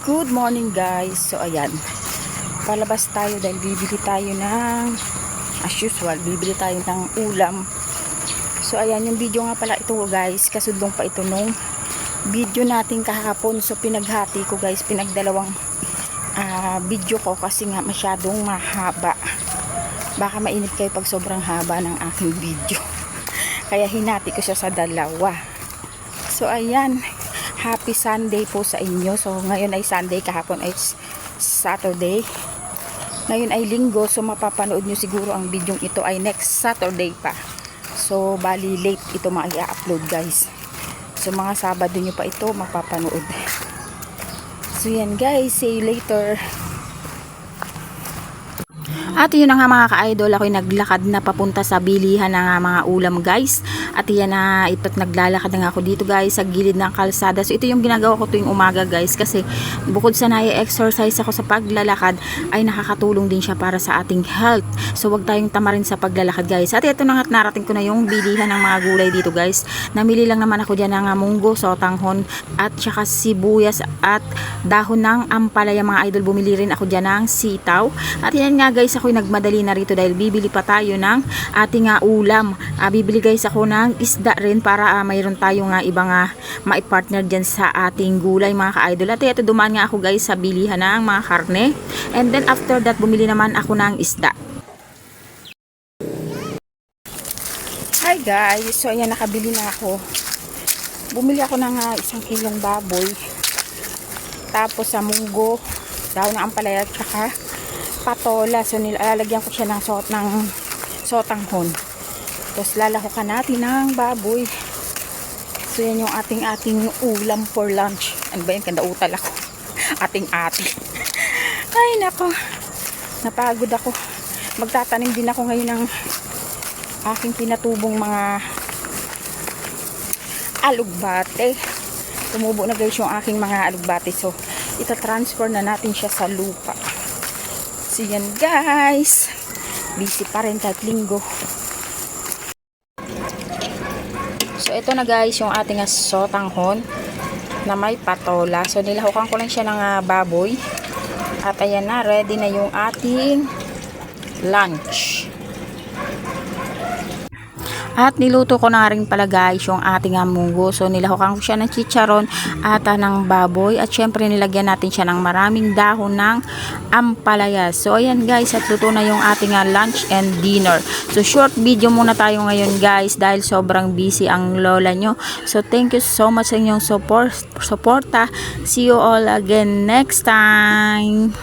Good morning guys. So ayan, palabas tayo dahil bibili tayo ng, as usual, bibili tayo ng ulam. So ayan, yung video nga pala ito guys, kasudlong pa ito nung video natin kahapon. So pinaghati ko guys, pinagdalawang video ko kasi nga masyadong mahaba. Baka mainit kayo pag sobrang haba ng aking video. Kaya hinati ko siya sa dalawa. So ayan, happy Sunday po sa inyo. So ngayon ay Sunday, kahapon ay Saturday. Ngayon ay Linggo, so mapapanood nyo siguro ang video ito ay next Saturday pa. So bali late ito i-upload guys. So mga Sabado nyo pa ito mapapanood. So yan guys, see you later. At yun na nga mga ka-idol, ako'y naglakad na papunta sa bilihan ng mga ulam guys. At yan na, ito't naglalakad na nga ako dito guys sa gilid ng kalsada. So ito yung ginagawa ko tuwing umaga guys, kasi bukod sa na-exercise ako sa paglalakad ay nakakatulong din siya para sa ating health. So wag tayong tamarin sa paglalakad guys. At ito na nga, narating ko na yung bilihan ng mga gulay dito guys. Namili lang naman ako dyan ng munggo, sotanghon at saka sibuyas at dahon ng ampalaya mga idol. Bumili rin ako dyan ng sitaw. At yan nga guys, ako'y nagmadali na rito dahil bibili pa tayo ng ating ulam. Bibili guys ako ng isda rin para mayroon tayong ibang maipartner dyan sa ating gulay mga ka-idol. At ito, dumaan nga ako guys sa bilihan ng mga karne. And then after that, bumili naman ako ng isda. Hi guys, so ayan, nakabili na ako. Bumili ako ng 1 kilong baboy. Tapos sa munggo, dahon ng ampalaya at saka patola. So nilalagyan ko siya ng sotanghon. Tapos lalahukan natin ng baboy. So yan yung ating ulam for lunch. Ano ba yan? Kandautal ako. Ating-ati. Ay nako, napagod ako. Magtatanim din ako ngayon ng aking pinatubong mga alugbate. Tumubo na guys yung aking mga alugbate. So itatransfer na natin siya sa lupa. So yan guys, busy pa rin kahit linggo. So ito na guys yung ating sotanghon na may patola. So nilahukan ko lang siya ng baboy. At ayan na, ready na yung ating lunch. At niluto ko na rin pala guys yung ating munggo. So nilahukan ko siya ng chicharon at ng baboy. At syempre nilagyan natin siya ng maraming dahon ng ampalaya. So ayan guys, at luto na yung ating lunch and dinner. So short video muna tayo ngayon guys dahil sobrang busy ang lola nyo. So thank you so much sa inyong suporta. See you all again next time.